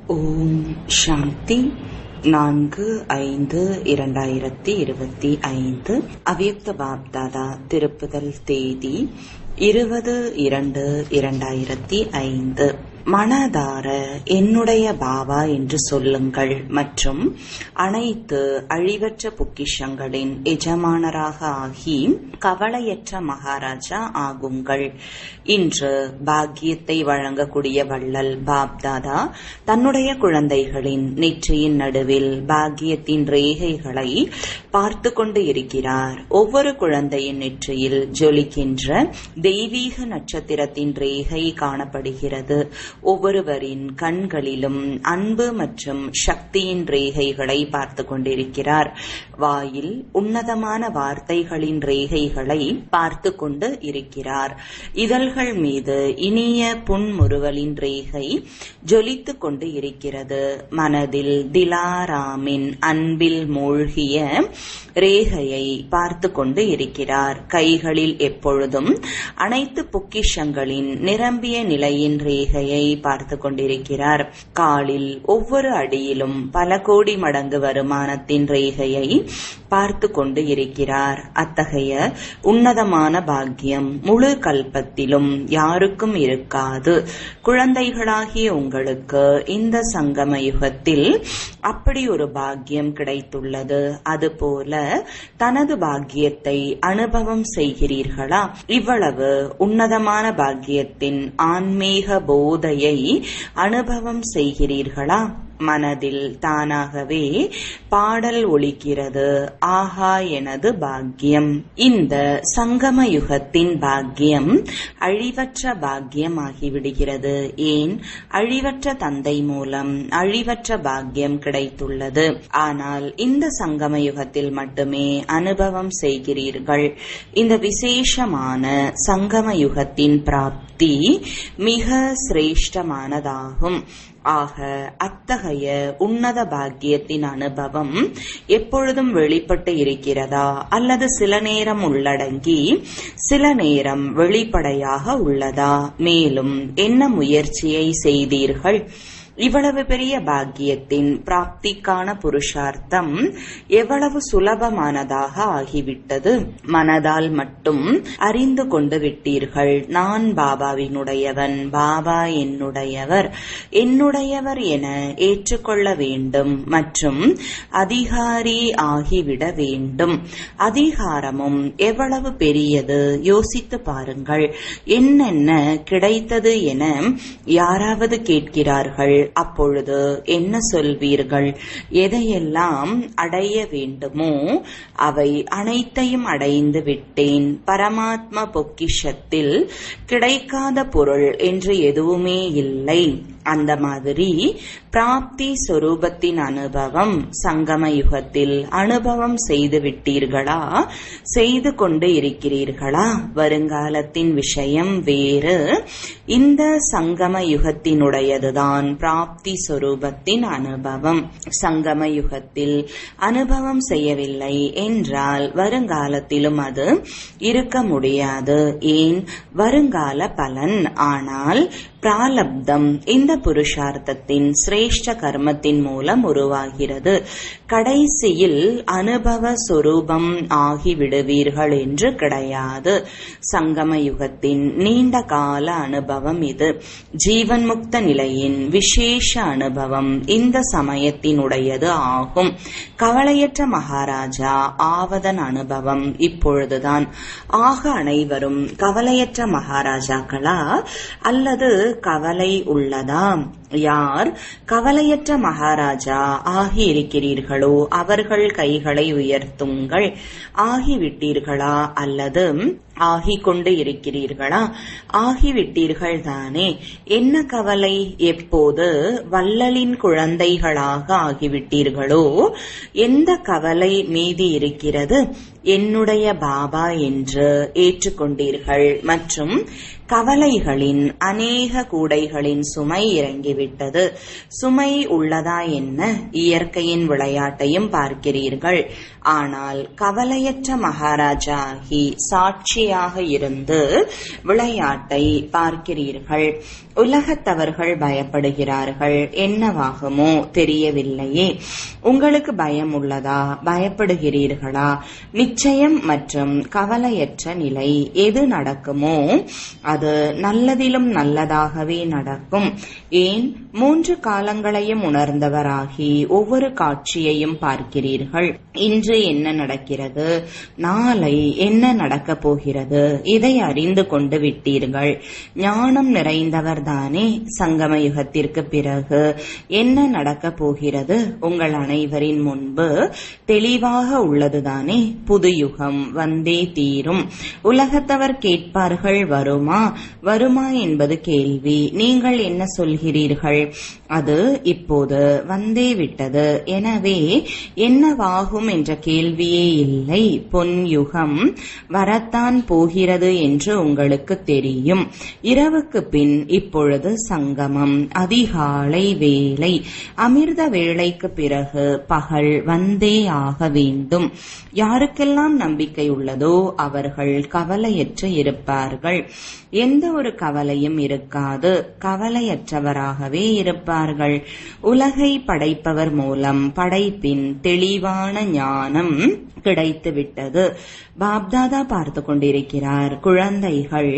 ஓம் சாந்தி. 4/5/2025 அவ்யக்த பாப்தாதா திருப்புதல் தேதி 20/2/2005. மனதார என்னுடைய பாபா என்று சொல்லுங்கள் மற்றும் அனைத்து அழிவற்ற பொக்கிஷங்களின் எஜமானராக ஆகி கவலையற்ற மகாராஜா ஆகுங்கள். இன்று பாக்கியத்தை வழங்கக்கூடிய வள்ளல் பாப்தாதா தன்னுடைய குழந்தைகளின் நெற்றியின் நடுவில் பாக்கியத்தின் ரேகைகளை பார்த்து கொண்டு இருக்கிறார். ஒவ்வொரு குழந்தையின் நெற்றியில் ஜொலிக்கின்ற தெய்வீக நட்சத்திரத்தின் ரேகை காணப்படுகிறது. ஒவ்வொருவரின் கண்களிலும் அன்பு மற்றும் சக்தியின் ரேகைகளை பார்த்து கொண்டிருக்கிறார். வாயில் உன்னதமான வார்த்தைகளின் ரேகைகளை பார்த்து கொண்டு இருக்கிறார். இதழ்கள் மீது இனிய புன்முறுவலின் ரேகை ஜொலித்துக் கொண்டு இருக்கிறது. மனதில் திலாராமின் அன்பில் மூழ்கிய ரேகையை பார்த்து கொண்டு இருக்கிறார். கைகளில் எப்பொழுதும் அனைத்து பொக்கிஷங்களின் நிரம்பிய நிலையின் ரேகையை பார்த்து கொண்டிருக்கிறார். காலில் ஒவ்வொரு அடியிலும் பல கோடி மடங்கு வருமானத்தின் ரேகையை பார்த்து கொண்டு இருக்கிறார். அத்தகைய உன்னதமான பாக்கியம் முழு கல்பத்திலும் யாருக்கும் இருக்காது. குழந்தைகளாகிய உங்களுக்கு இந்த சங்கம யுகத்தில் அப்படி ஒரு பாக்கியம் கிடைத்துள்ளது. அதுபோல தனது பாக்கியத்தை அனுபவம் செய்கிறீர்களா? இவ்வளவு உன்னதமான பாக்கியத்தின் ஆன்மீக போதையை அனுபவம் செய்கிறீர்களா? மனதில் தானாகவே பாடல் ஒலிக்கிறது, ஆஹா எனது பாக்கியம். இந்த சங்கம யுகத்தின் பாக்கியம் அழிவற்ற பாக்கியம் ஆகிவிடுகிறது. ஏன்? அழிவற்ற தந்தை மூலம் அழிவற்ற பாக்கியம் கிடைத்துள்ளது. ஆனால் இந்த சங்கம யுகத்தில் மட்டுமே அனுபவம் செய்கிறீர்கள். இந்த விசேஷமான சங்கம யுகத்தின் பிராப்தி மிக சிரேஷ்டமானதாகும். ஆக அத்தகைய உன்னத பாக்கியத்தின் அனுபவம் எப்பொழுதும் வெளிப்பட்டு இருக்கிறதா அல்லது சில நேரம் உள்ளடங்கி சில நேரம் வெளிப்படையாக உள்ளதா? மேலும் என்ன முயற்சியை செய்தீர்கள்? இவ்வளவு பெரிய பாக்கியத்தின் பிராப்திக்கான புருஷார்த்தம் எவ்வளவு சுலபமானதாக ஆகிவிட்டது. மனதால் மட்டும் அறிந்து கொண்டு விட்டீர்கள். நான் பாபாவினுடையவன், பாபா என்னுடையவர், என்னுடையவர் என ஏற்றுக்கொள்ள வேண்டும் மற்றும் அதிகாரி ஆகிவிட வேண்டும். அதிகாரமும் எவ்வளவு பெரியது யோசித்து பாருங்கள். என்னென்ன கிடைத்தது என யாராவது கேட்கிறார்கள். அப்பொழுது என்ன சொல்வீர்கள்? எதையெல்லாம் அடைய வேண்டுமோ அவை அனைத்தையும் அடைந்து விட்டேன். பரமாத்ம பொக்கிஷத்தில் கிடைக்காத பொருள் என்று எதுவுமே இல்லை. அந்த மாதிரி பிராப்தி சொரூபத்தின் அனுபவம் சங்கம யுகத்தில் அனுபவம் செய்து விட்டீர்களா? செய்து கொண்டு இருக்கிறீர்களா? வருங்காலத்தின் விஷயம் வேறு. இந்த சங்கம யுகத்தினுடையதுதான் பிராப்தி சொரூபத்தின் அனுபவம். சங்கம யுகத்தில் அனுபவம் செய்யவில்லை என்றால் வருங்காலத்திலும் அது இருக்க முடியாது. ஏன்? வருங்கால பலன். ஆனால் பிராலப்தம் இந்த புருஷார்த்தத்தின் சிரேஷ்ட கர்மத்தின் மூலம் உருவாகிறது. கடைசியில் அனுபவ சொரூபம் ஆகிவிடுவீர்கள் என்று கிடையாது. சங்கம யுகத்தின் நீண்ட கால அனுபவம் இது. ஜீவன் முக்த நிலையின் விசேஷ அனுபவம் இந்த சமயத்தினுடையது ஆகும். கவலையற்ற மகாராஜா ஆவதன் அனுபவம் இப்பொழுதுதான். ஆக அனைவரும் கவலையற்ற மகாராஜாக்களா அல்லது கவலை உள்ளதா? யார் கவலையற்ற மகாராஜா ஆகி இருக்கிறீர்களோ அவர்கள் கைகளை உயர்த்துங்கள். ஆகிவிட்டீர்களா அல்லது ஆகிக் கொண்டு இருக்கிறீர்களா? ஆகிவிட்டீர்கள் தானே. என்ன கவலை? எப்போது வள்ளலின் குழந்தைகளாக ஆகிவிட்டீர்களோ எந்த கவலை மீதி இருக்கிறது? என்னுடைய பாபா என்று ஏற்றுக்கொண்டீர்கள் மற்றும் கவலைகளின் அநேக கூடைகளின் சுமை இறங்கிவிட்டது. சுமை உள்ளதா என்ன? இயற்கையின் விளையாட்டையும் பார்க்கிறீர்கள். ஆனால் கவலையற்ற மகாராஜா ஆகி சாட்சியாக இருந்து விளையாட்டை பார்க்கிறீர்கள். உலகத்தவர்கள் பயப்படுகிறார்கள், என்னவாகுமோ தெரியவில்லையே. உங்களுக்கு பயம் உள்ளதா? பயப்படுகிறீர்களா? நிச்சயம் மற்றும் கவலையற்ற நிலை. எது நடக்குமோ அது நல்லதிலும் நல்லதாகவே நடக்கும். ஏன் 3 காலங்களையும் உணர்ந்தவராகி ஒவ்வொரு காட்சியையும் பார்க்கிறீர்கள். இன்று என்ன நடக்கிறது, நாளை என்ன நடக்கப் போகிறது, இதை அறிந்து கொண்டு விட்டீர்கள். ஞானம் நிறைந்தவர் தானே. சங்கம யுகத்திற்கு பிறகு என்ன நடக்கப் போகிறது உங்கள் அனைவரின் முன்பு தெளிவாக உள்ளதுதானே. புது யுகம் வந்தே தீரும். உலகத்தவர் கேட்பார்கள், வருமா வருமா என்பது கேள்வி. நீங்கள் என்ன சொல்கிறீர்கள்? அது இப்போது வந்தே விட்டது. எனவே என்னவாகும் என்ற கேள்வியே இல்லை. பொன் யுகம் வரத்தான் போகிறது என்று உங்களுக்கு தெரியும். இரவுக்கு பின் இப்பொழுது சங்கமம், அதிகாலை வேளை. அமிர்த வேளைக்கு பிறகு பகல் வந்தே ஆக வேண்டும். யாருக்கெல்லாம் நம்பிக்கை உள்ளதோ அவர்கள் கவலையற்று இருப்பார்கள். எந்த ஒரு கவலையும் இருக்காது. கவலையற்றவராகவே இருப்பார்கள். உலகை படைப்பவர் மூலம் படைப்பின் தெளிவான ஞானம் கிடைத்துவிட்டது. பாப்தாதா பார்த்து கொண்டிருக்கிறார். குழந்தைகள்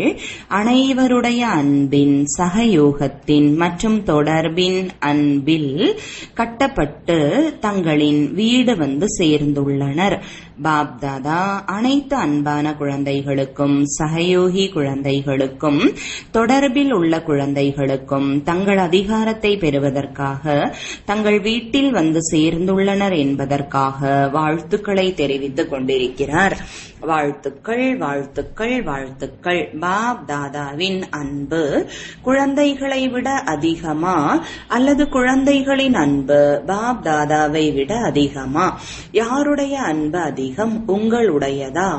அனைவருடைய அன்பின், சகயோகத்தின் மற்றும் தொடர்பின் அன்பில் கட்டப்பட்டு தங்களின் வீடு வந்து சேர்ந்துள்ளனர். பாப்தாதா அனைத்து அன்பான குழந்தைகளுக்கும், சகயோகி குழந்தைகளுக்கும், தொடர்பில் உள்ள குழந்தைகளுக்கும் தங்கள் அதிகாரத்தை பெறுவதற்காக தங்கள் வீட்டில் வந்து சேர்ந்துள்ளனர் என்பதற்காக வாழ்த்துக்களை தெரிவித்துக் கொண்டிருக்கிறார். வாழ்த்துக்கள், வாழ்த்துக்கள், வாழ்த்துக்கள். பாப் தாதாவின் அன்பு குழந்தைகளை விட அதிகமா அல்லது குழந்தைகளின் அன்பு பாப் தாதாவை விட அதிகமா? யாருடைய அன்பு அதிகம்? உங்களுடையதா,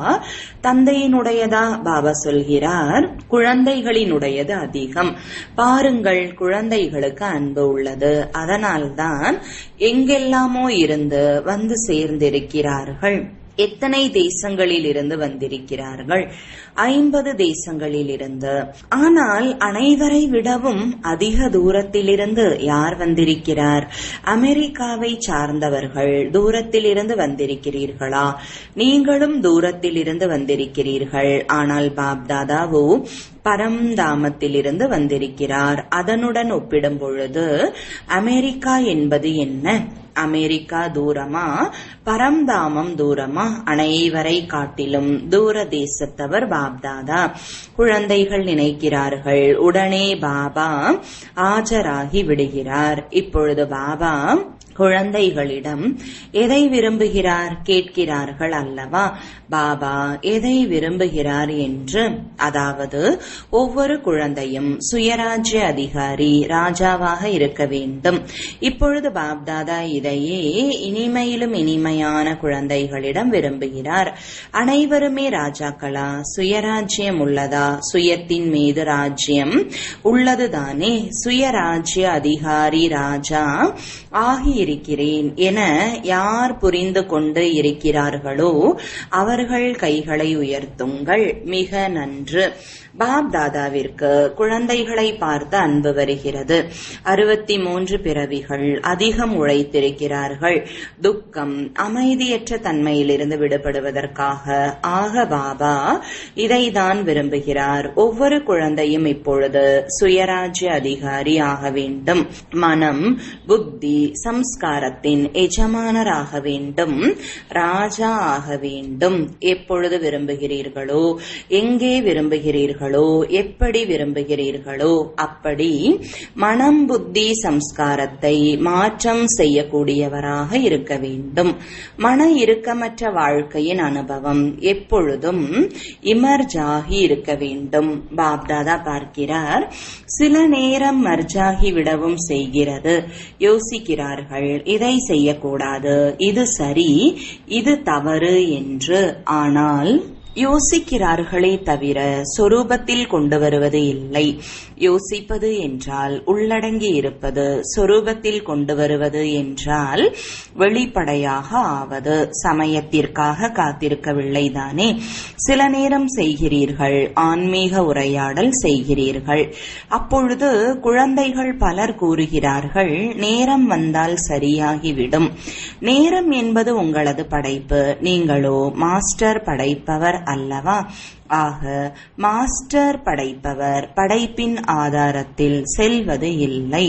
தந்தையினுடையதா? பாபா சொல்கிறார் குழந்தைகளினுடையது அதிகம். பாருங்கள், குழந்தைகளுக்கு அன்பு உள்ளது. அதனால்தான் எங்கெல்லாமோ இருந்து வந்து சேர்ந்திருக்கிறார்கள். எத்தனை தேசங்களில் இருந்து வந்திருக்கிறார்கள்? 50 தேசங்களில் இருந்து. ஆனால் அனைவரை விடவும் அதிக தூரத்திலிருந்து யார் வந்திருக்கிறார்? அமெரிக்காவை சார்ந்தவர்கள் தூரத்தில் இருந்து வந்திருக்கிறீர்களா? நீங்களும் தூரத்தில் இருந்து வந்திருக்கிறீர்கள். ஆனால் பாப்தாதாவோ பரம்தாமத்திலிருந்து வந்திருக்கிறார். அதனுடன் ஒப்பிடும் பொழுது அமெரிக்கா என்பது என்ன? அமெரிக்கா தூரமா, பரம்தாமம் தூரமா? அனைவரை காட்டிலும் தூர தேசத்தவர் பாப்தாதா. குழந்தைகள் நினைக்கிறார்கள் உடனே பாபா ஆஜராகி விடுகிறார். இப்பொழுது பாபா குழந்தைகளிடம் எதை விரும்புகிறார் கேட்கிறார்கள் அல்லவா? பாபா எதை விரும்புகிறார் என்று. அதாவது ஒவ்வொரு குழந்தையும் சுயராஜ்ய அதிகாரி, ராஜாவாக இருக்க வேண்டும். இப்பொழுது பாப்தாதா இதையே இனிமையிலும் இனிமையான குழந்தைகளிடம் விரும்புகிறார். அனைவருமே ராஜாக்களா? சுயராஜ்யம் உள்ளதா? சுயத்தின் மீது ராஜ்யம் உள்ளதுதானே. சுயராஜ்ய அதிகாரி, ராஜா ஆகி இருக்கிறேன் என யார் புரிந்து கொண்டு இருக்கிறார்களோ அவர்கள் கைகளை உயர்த்துங்கள். மிக நன்று. பாப் தாதாவிற்கு குழந்தைகளை பார்த்து அன்பு வருகிறது. 63 பிறவிகள் அதிகம் உழைத்திருக்கிறார்கள். துக்கம், அமைதியற்ற தன்மையிலிருந்து விடுபடுவதற்காக. ஆக பாபா இதைதான் விரும்புகிறார். ஒவ்வொரு குழந்தையும் இப்பொழுது சுயராஜ்ய அதிகாரி ஆக வேண்டும். மனம், புத்தி, சம்ஸ்காரத்தின் எஜமானராக வேண்டும். ராஜா ஆக வேண்டும். எப்பொழுது விரும்புகிறீர்களோ, எங்கே விரும்புகிறீர்களோ, எப்படி விரும்புகிறீர்களோ அப்படி மனம், புத்தி, சம்ஸ்காரத்தை மாற்றம் செய்யக்கூடியவராக இருக்க வேண்டும். மன இறுக்கமற்ற வாழ்க்கையின் அனுபவம் எப்பொழுதும் இமர்ஜாகி இருக்க வேண்டும். பாப்தாதா பார்க்கிறார், சில நேரம் மர்ஜாகி விடவும் செய்கிறது. யோசிக்கிறார்கள், இதை செய்யக்கூடாது, இது சரி, இது தவறு என்று. ஆனால் யோசிக்கிறார்களே தவிர சொரூபத்தில் கொண்டு வருவது இல்லை. யோசிப்பது என்றால் உள்ளடங்கி இருப்பது, சொரூபத்தில் கொண்டு வருவது என்றால் வெளிப்படையாக ஆவது. சமயத்திற்காக காத்திருக்கவில்லை தானே. சில நேரம் செய்கிறீர்கள், ஆன்மீக உரையாடல் செய்கிறீர்கள். அப்பொழுது குழந்தைகள் பலர் கூறுகிறார்கள், நேரம் வந்தால் சரியாகிவிடும். நேரம் என்பது உங்களது படைப்பு, நீங்களோ மாஸ்டர் படைப்பவர் அல்லவா? ஆக மாஸ்டர் படைப்பவர் படைப்பின் ஆதாரத்தில் செல்வது இல்லை.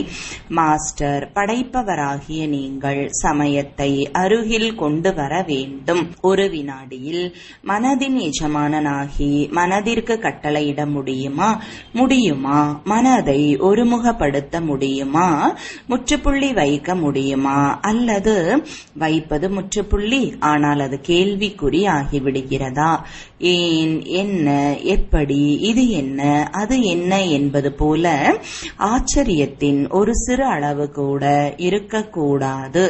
மாஸ்டர் படைப்பவராகிய நீங்கள் சமயத்தை அருகில் கொண்டு வர வேண்டும். ஒரு வினாடியில் மனதின் எஜமானனாகி மனதிற்கு கட்டளையிட முடியுமா? முடியுமா? மனதை ஒருமுகப்படுத்த முடியுமா? முற்றுப்புள்ளி வைக்க முடியுமா? அல்லது வைப்பது முற்றுப்புள்ளி, ஆனால் அது கேள்விக்குறி ஆகிவிடுகிறதா? ஏன், என்ன, எப்படி, இது என்ன, அது என்ன என்பது போல ஆச்சரியத்தின் ஒரு சிறு அளவு கூட இருக்கக்கூடாது.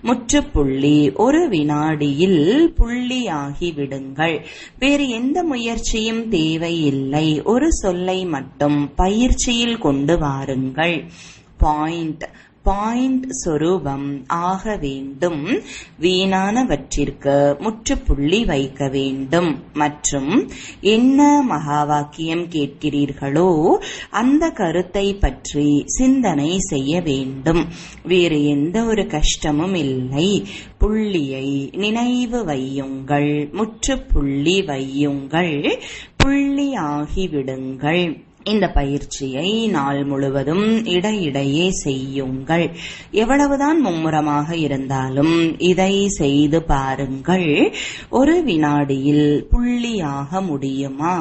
முற்றுப்புள்ளி, ஒரு வினாடியில் புள்ளியாகி விடுங்கள். வேறு எந்த முயற்சியும் தேவையில்லை. ஒரு சொல்லை மட்டும் பயிற்சியில் கொண்டு வாருங்கள். பாயிண்ட் சொரூபம் ஆக வேண்டும். வீணானவற்றிற்கு முற்றுப்புள்ளி வைக்க வேண்டும். மற்றும் என்ன மகா வாக்கியம் கேட்கிறீர்களோ அந்த கருத்தை பற்றி சிந்தனை செய்ய வேண்டும். வேறு எந்த ஒரு கஷ்டமும் இல்லை. புள்ளியை நினைவு வையுங்கள், முற்றுப்புள்ளி வையுங்கள், புள்ளியாகிவிடுங்கள். இந்த பயிற்சியை நாள் முழுவதும் இடையிடையே செய்யுங்கள். எவ்வளவுதான் மும்முரமாக இருந்தாலும் இதை செய்து பாருங்கள். ஒரு வினாடியில் புள்ளியாக முடியுமா?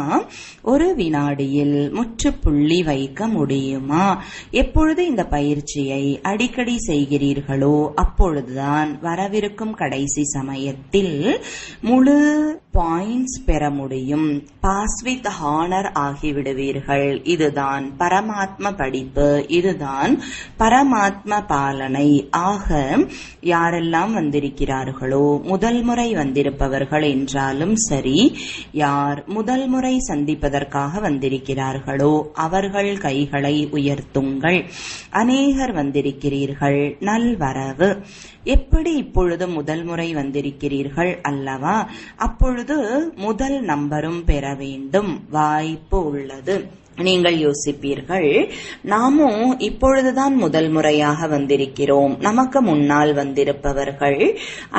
ஒரு வினாடியில் முற்றுப்புள்ளி வைக்க முடியுமா? எப்பொழுது இந்த பயிற்சியை அடிக்கடி செய்கிறீர்களோ அப்பொழுதுதான் வரவிருக்கும் கடைசி சமயத்தில் முழு பாயிண்ட்ஸ் பெற முடியும். பாஸ் வித் ஹானர் ஆகிவிடுவீர்கள். இதுதான் பரமாத்ம படிப்பு, இதுதான் பரமாத்ம பாலனை. ஆக யாரெல்லாம் வந்திருக்கிறார்களோ, முதல் முறை வந்திருப்பவர்கள் என்றாலும் சரி, யார் முதல் முறை சந்திப்பதற்காக வந்திருக்கிறார்களோ அவர்கள் கைகளை உயர்த்துங்கள். அநேகர் வந்திருக்கிறீர்கள், நல்வரவு. எப்படி இப்பொழுது முதல் முறை வந்திருக்கிறீர்கள் அல்லவா? அப்பொழுது முதல் நம்பரும் பெற வேண்டும். வாய்ப்பு உள்ளது. நீங்கள் யோசிப்பீர்கள், நாமும் இப்பொழுதுதான் முதல் முறையாக வந்திருக்கிறோம், நமக்கு முன்னால் வந்திருப்பவர்கள்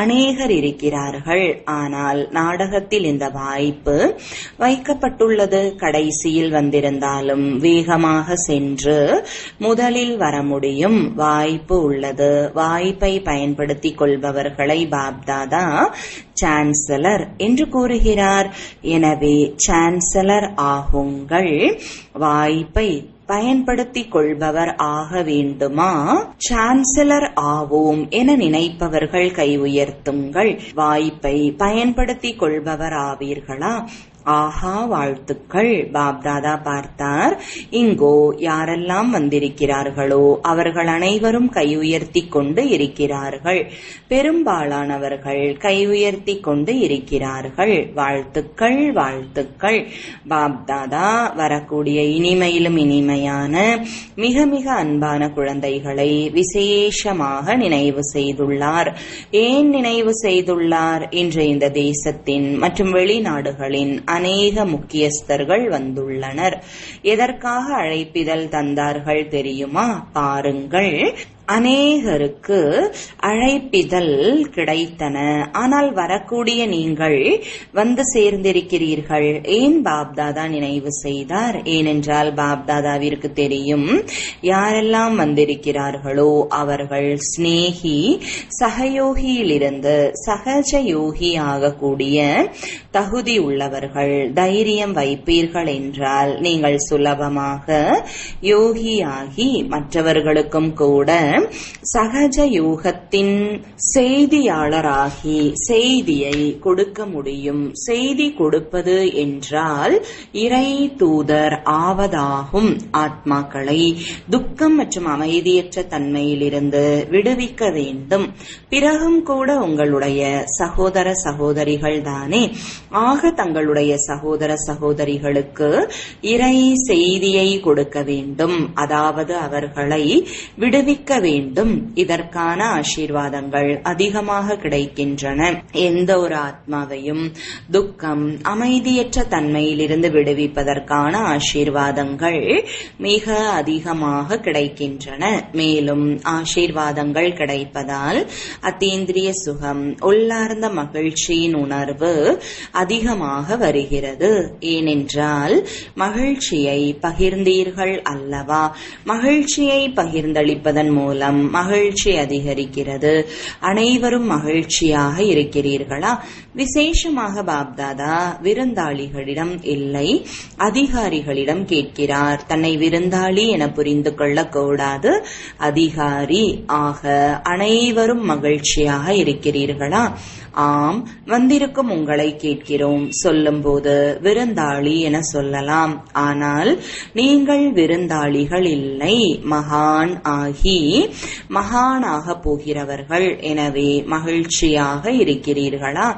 அநேகர் இருக்கிறார்கள். ஆனால் நாடகத்தில் இந்த வாய்ப்பு வைக்கப்பட்டுள்ளது. கடைசியில் வந்திருந்தாலும் வேகமாக சென்று முதலில் வர முடியும். வாய்ப்பு உள்ளது. வாய்ப்பை பயன்படுத்திக் கொள்பவர்களை பாப்தாதா சான்சலர் என்று கூறுகிறார். எனவே சான்சலர் ஆகுங்கள். வாய்ப்பை பயன்படுத்திக் கொள்பவர் ஆக வேண்டுமா? சான்சலர் ஆவோம் என நினைப்பவர்கள் கை உயர்த்துங்கள். வாய்ப்பை பயன்படுத்திக் கொள்பவர் ஆவீர்களா? ஆஹா, வாழ்த்துக்கள். பாப்தாதா பார்த்தார், இங்கோ யாரெல்லாம் வந்திருக்கிறார்களோ அவர்கள் அனைவரும் கை உயர்த்தி கொண்டு இருக்கிறார்கள். பெரும்பாலானவர்கள் கை உயர்த்தி கொண்டு இருக்கிறார்கள். வாழ்த்துக்கள், வாழ்த்துக்கள். பாப்தாதா வரக்கூடிய இனிமையிலும் இனிமையான மிக மிக அன்பான குழந்தைகளை விசேஷமாக நினைவு செய்துள்ளார். ஏன் நினைவு செய்துள்ளார்? இன்று இந்த தேசத்தின் மற்றும் வெளிநாடுகளின் அநேக முக்கியஸ்தர்கள் வந்துள்ளனர். எதற்காக அழைப்பிதழ் தந்தார்கள் தெரியுமா? பாருங்கள். அநேகருக்கு அழைப்பிதழ் கிடைத்தன. ஆனால் வரக்கூடிய நீங்கள் வந்து சேர்ந்திருக்கிறீர்கள். ஏன் பாப்தாதா நினைவு செய்தார்? ஏனென்றால் பாப்தாதாவிற்கு தெரியும், யாரெல்லாம் வந்திருக்கிறார்களோ அவர்கள் ஸ்நேகி சகயோகியிலிருந்து சகஜ யோகி ஆகக்கூடிய தகுதி உள்ளவர்கள். தைரியம் வைப்பீர்கள் என்றால் நீங்கள் சுலபமாக யோகியாகி மற்றவர்களுக்கும் கூட சகஜ யோகத்தின் செய்தியாளராகி செய்தியை கொடுக்க முடியும். செய்தி கொடுப்பது என்றால் இறை தூதர் ஆவதாகும். ஆத்மாக்களை துக்கம் மற்றும் அமைதியற்ற தன்மையிலிருந்து விடுவிக்க வேண்டும். பிறகும் கூட உங்களுடைய சகோதர சகோதரிகள் தானே. ஆக தங்களுடைய சகோதர சகோதரிகளுக்கு இறை செய்தியை கொடுக்க வேண்டும். அதாவது அவர்களை விடுவிக்க வேண்டும். இதற்கான ஆசீர்வாதங்கள் அதிகமாக கிடைக்கின்றன. எந்த ஒரு ஆத்மாவையும் துக்கம் அமைதியற்ற தன்மையிலிருந்து விடுவிப்பதற்கான ஆசீர்வாதங்கள் மிக அதிகமாக கிடைக்கின்றன. மேலும் ஆசீர்வாதங்கள் கிடைப்பதால் அத்தீந்திரிய சுகம், உள்ளார்ந்த மகிழ்ச்சியின் உணர்வு அதிகமாக வருகிறது. ஏனென்றால் மகிழ்ச்சியை பகிர்ந்தீர்கள் அல்லவா? மகிழ்ச்சியை பகிர்ந்தளிப்பதன் மூலம் மகிழ்ச்சி அதிகரிக்கிறது. அனைவரும் மகிழ்ச்சியாக இருக்கிறீர்களா? விசேஷமாக பாப்தாதா விருந்தாளிகளிடம் இல்லை, அதிகாரிகளிடம் கேட்கிறார். தன்னை விருந்தாளி என புரிந்து கொள்ளக்கூடாது, அதிகாரி. ஆக அனைவரும் மகிழ்ச்சியாக இருக்கிறீர்களா? ஆம், வந்திருக்கும் உங்களை கேட்கிறோம். சொல்லும் போது விருந்தாளி என சொல்லலாம். ஆனால் நீங்கள் விருந்தாளிகள் இல்லை, மகான் ஆகி மகானாக போகிறவர்கள். எனவே மகிழ்ச்சியாக இருக்கிறீர்களா?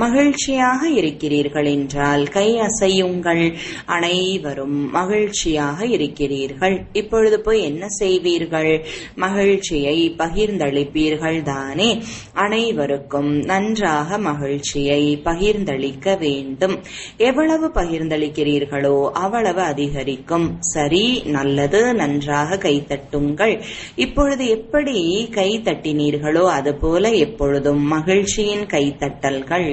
மகிழ்ச்சியாக இருக்கிறீர்கள் என்றால் கை அசையுங்கள். அனைவரும் மகிழ்ச்சியாக இருக்கிறீர்கள். இப்பொழுது போய் என்ன செய்வீர்கள்? மகிழ்ச்சியை பகிர்ந்தளிப்பீர்கள் தானே. அனைவருக்கும் நன்றாக மகிழ்ச்சியை பகிர்ந்தளிக்க வேண்டும். எவ்வளவு பகிர்ந்தளிக்கிறீர்களோ அவ்வளவு அதிகரிக்கும். சரி, நல்லது. நன்றாக கைத்தட்டுங்கள். இப்பொழுது எப்படி கை தட்டினீர்களோ அதுபோல எப்பொழுதும் மகிழ்ச்சியின் கைத்தட்டல்கள்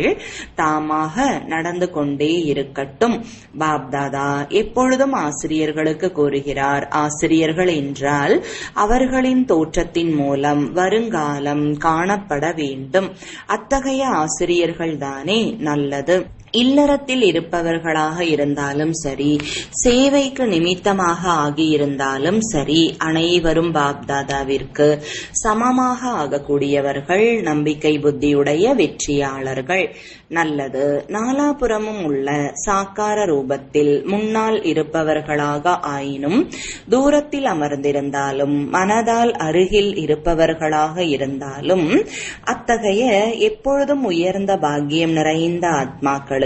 தாமாக நடந்து கொண்டே இருக்கட்டும். பாப்தாதா எப்பொழுதும் ஆசிரியர்களுக்கு கூறுகிறார். ஆசிரியர்கள் என்றால் அவர்களின் தோற்றத்தின் மூலம் வருங்காலம் காணப்பட வேண்டும். அத்தகைய ஆசிரியர்கள் தானே. நல்லது. இல்லறத்தில் இருப்பவர்களாக இருந்தாலும் சரி, சேவைக்கு நிமித்தமாக ஆகியிருந்தாலும் சரி, அனைவரும் பாப்தாதாவிற்கு சமமாக ஆகக்கூடியவர்கள், நம்பிக்கை புத்தியுடைய வெற்றியாளர்கள். நல்லது. நாலாபுறமும் உள்ள சாக்கார ரூபத்தில் முன்னால் இருப்பவர்களாக ஆயினும், தூரத்தில் அமர்ந்திருந்தாலும், மனதால் அருகில் இருப்பவர்களாக இருந்தாலும், அத்தகைய எப்பொழுதும் உயர்ந்த பாக்கியம் நிறைந்த ஆத்மாக்கள்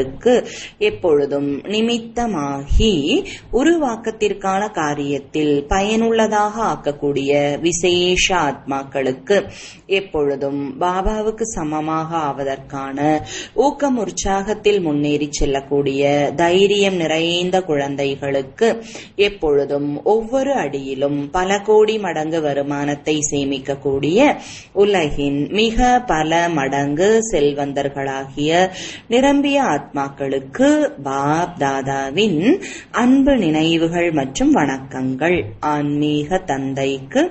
எப்பொழுதும் நிமித்தமாகி உருவாக்கத்திற்கான காரியத்தில் பயனுள்ளதாக ஆக்கக்கூடிய விசேஷ ஆத்மாக்களுக்கு எப்பொழுதும் பாபாவுக்கு சமமாக ஆவதற்கான ஊக்கம் உற்சாகத்தில் முன்னேறி செல்லக்கூடிய தைரியம் நிறைந்த குழந்தைகளுக்கு எப்பொழுதும் ஒவ்வொரு அடியிலும் பல கோடி மடங்கு வருமானத்தை சேமிக்கக்கூடிய உலகின் மிக பல மடங்கு செல்வந்தர்களாகிய நிரம்பிய ஆத்மாக்களுக்கு பாப் தாதாவின் அன்பு நினைவுகள் மற்றும் வணக்கங்கள். ஆன்மீக தந்தைக்கு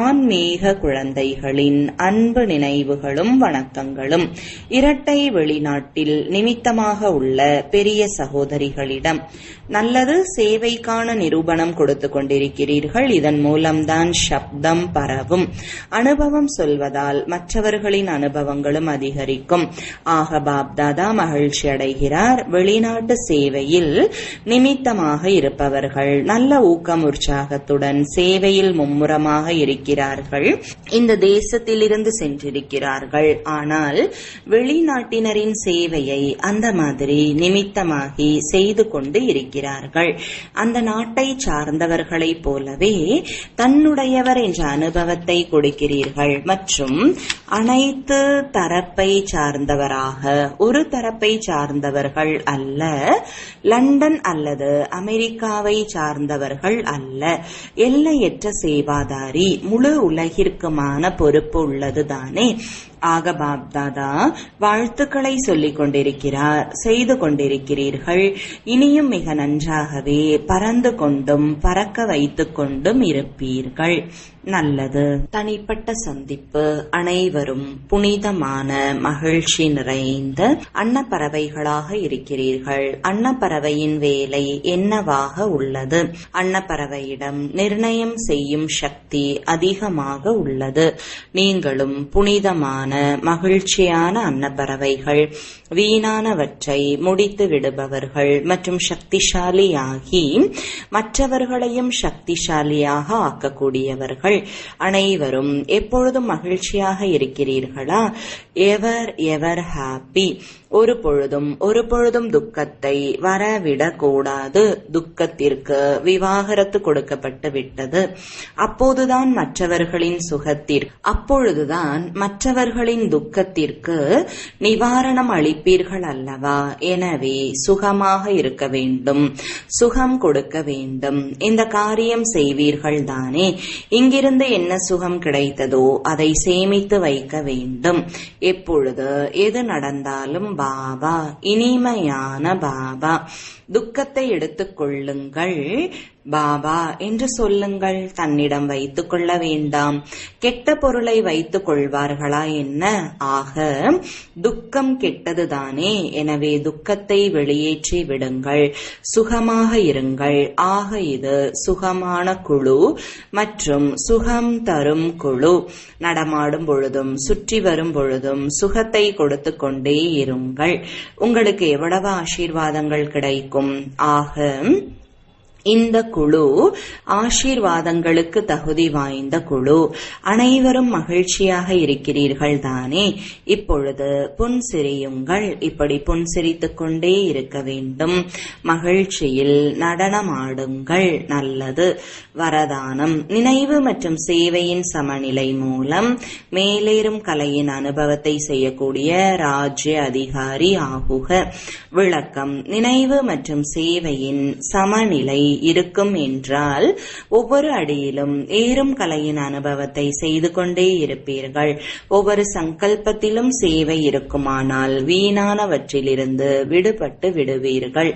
ஆன்மீக குழந்தைகளின் அன்பு நினைவுகளும் வணக்கங்களும். இரட்டை வெளிநாட்டில் நிமித்தமாக உள்ள பெரிய சகோதரிகளிடம் நல்லது. சேவைக்கான நிரூபணம் கொடுத்து கொண்டிருக்கிறீர்கள். இதன் மூலம்தான் சப்தம் பரவும். அனுபவம் சொல்வதால் மற்றவர்களின் அனுபவங்களும் அதிகரிக்கும். ஆக பாப்தாதா மகிழ்ச்சி அடைகிறார். வெளிநாட்டு சேவையில் நிமித்தமாக இருப்பவர்கள் நல்ல ஊக்கம் உற்சாகத்துடன் சேவையில் மும்முரமாக இருக்கிறார்கள். இந்த தேசத்திலிருந்து சென்றிருக்கிறார்கள். ஆனால் வெளிநாட்டினரின் சேவையை அந்த மாதிரி நிமித்தமாகி செய்து கொண்டு இருக்கிறார்கள். அந்த நாட்டை சார்ந்தவர்களைப் போலவே தன்னுடையவர் என்ற அனுபவத்தை கொடுக்கிறீர்கள். மற்றும் அனைத்து தரப்பை சார்ந்தவராக, ஒரு தரப்பை சார்ந்தவர்கள் அல்ல, லண்டன் அல்லது அமெரிக்காவை சார்ந்தவர்கள் அல்ல, எல்லையற்ற சேவாதாரி, முழு உலகிற்குமான பொறுப்பு உள்ளதுதானே. ஆக பாப்தாதா வாழ்த்துக்களை சொல்லிக் கொண்டிருக்கிறார். செய்து கொண்டிருக்கிறீர்கள். இனியும் மிக நன்றாகவே பறந்து கொண்டும் பறக்க வைத்துக் கொண்டும் இருப்பீர்கள். நல்லது. தனிப்பட்ட சந்திப்பு. அனைவரும் புனிதமான மகிழ்ச்சி நிறைந்த அன்னப்பறவைகளாக இருக்கிறீர்கள். அன்னப்பறவையின் வேலை என்னவாக உள்ளது? அன்னப்பறவையிடம் நிர்ணயம் செய்யும் சக்தி அதிகமாக உள்ளது. நீங்களும் புனிதமான மகிழ்ச்சியான அன்னப்பறவைகள், வீணானவற்றை முடித்து விடுபவர்கள் மற்றும் சக்திசாலியாகி மற்றவர்களையும் சக்திசாலியாக ஆக்கக்கூடியவர்கள். அனைவரும் எப்பொழுதும் மகிழ்ச்சியாக இருக்கிறீர்களா? எவர் ஹாப்பி. ஒரு பொழுதும் துக்கத்தை வரவிடக்கூடாது. துக்கத்திற்கு விவாகரத்து கொடுக்கப்பட்டு விட்டது. அப்பொழுதுதான் மற்றவர்களின் துக்கத்திற்கு நிவாரணம் அளிப்பீர்கள் அல்லவா? எனவே சுகமாக இருக்க வேண்டும், சுகம் கொடுக்க வேண்டும். இந்த காரியம் செய்வீர்கள் தானே? இங்கிருந்து என்ன சுகம் கிடைத்ததோ அதை சேமித்து வைக்க வேண்டும். எப்பொழுது எது நடந்தாலும் பாபா, இனிமையான பாபா, துக்கத்தை எடுத்துக் கொள்ளுங்கள் பாபா என்று சொல்லுங்கள். தன்னிடம் வைத்துக் கொள்ள வேண்டாம். கெட்ட பொருளை வைத்துக் கொள்வார்களா என்ன? ஆக துக்கம் கெட்டதுதானே. எனவே துக்கத்தை வெளியேற்றி விடுங்கள். சுகமாக இருங்கள். ஆக இது சுகமான குழு மற்றும் சுகம் தரும் குழு. நடமாடும் பொழுதும் சுற்றி வரும் பொழுதும் சுகத்தை கொடுத்து கொண்டே இருங்கள். உங்களுக்கு எவ்வளவு ஆசீர்வாதங்கள் கிடைக்கும். ஆக இந்த குழு ஆசீர்வாதங்களுக்கு தகுதி வாய்ந்த குழு. அனைவரும் மகிழ்ச்சியாக இருக்கிறீர்கள் தானே? இப்பொழுது புன்சிரியுங்கள். இப்படி புன்சிரித்துக் கொண்டே இருக்க வேண்டும். மகிழ்ச்சியில் நடனமாடுங்கள். நல்லது. வரதானம். நினைவு மற்றும் சேவையின் சமநிலை மூலம் மேலேறும் கலையின் அனுபவத்தை செய்யக்கூடிய ராஜ்ய அதிகாரி ஆகுக. விளக்கம். நினைவு மற்றும் சேவையின் சமநிலை இருக்கும் என்றால் ஒவ்வொரு அடியிலும் ஏறும் கலையின் அனுபவத்தை செய்து கொண்டே இருப்பீர்கள். ஒவ்வொரு சங்கல்பத்திலும் சேவை இருக்குமானால் வீணானவற்றிலிருந்து விடுபட்டு விடுவீர்கள்.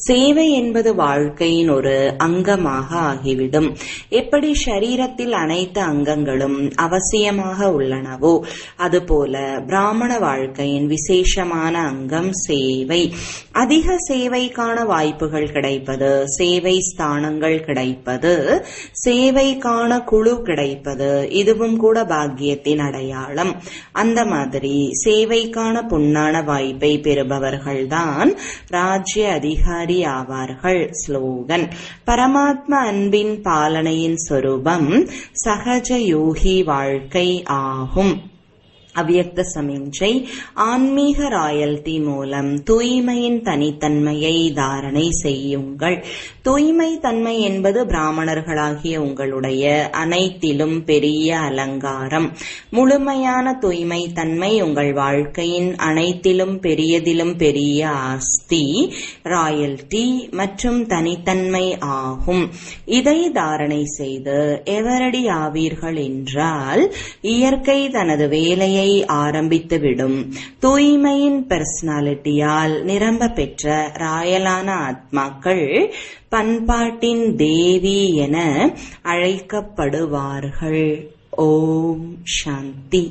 சேவை என்பது வாழ்க்கையின் ஒரு அங்கமாக ஆகிவிடும். எப்படி ஷரீரத்தில் அனைத்து அங்கங்களும் அவசியமாக உள்ளனவோ அதுபோல பிராமண வாழ்க்கையின் விசேஷமான அங்கம் சேவை. அதிக சேவைக்கான வாய்ப்புகள் கிடைப்பது, சேவை ஸ்தானங்கள் கிடைப்பது, சேவைக்கான குழு கிடைப்பது, இதுவும் கூட பாக்கியத்தின் அடையாளம். அந்த மாதிரி சேவைக்கான பொன்னான வாய்ப்பை பெறுபவர்கள்தான் ராஜ்ய அதிகாரி ஆவார்கள். ஸ்லோகன். பரமாத்மா அன்பின் பாலனையின் சொரூபம் சகஜ யோகி வாழ்க்கை ஆகும். அவ்யக்த சமிஞ்சை. ஆன்மீக ராயல்டி மூலம் தூய்மையின் தனித்தன்மையை தாரணை செய்யுங்கள். தூய்மை தன்மை என்பது பிராமணர்களாகிய உங்களுடைய அனைத்திலும் பெரிய அலங்காரம். முழுமையான தூய்மை தன்மை உங்கள் வாழ்க்கையின் அனைத்திலும் பெரியதிலும் பெரிய ஆஸ்தி, ராயல்டி மற்றும் தனித்தன்மை ஆகும். இதை தாரணை செய்து எவரடி ஆவீர்கள் என்றால் இயற்கை தனது வேலையை ஆரம்பித்துவிடும். தூய்மையின் பர்சனாலிட்டியால் நிரம்ப பெற்ற ராயலான ஆத்மாக்கள் பண்பாட்டின் தேவி என அழைக்கப்படுவார்கள். ஓம் சாந்தி.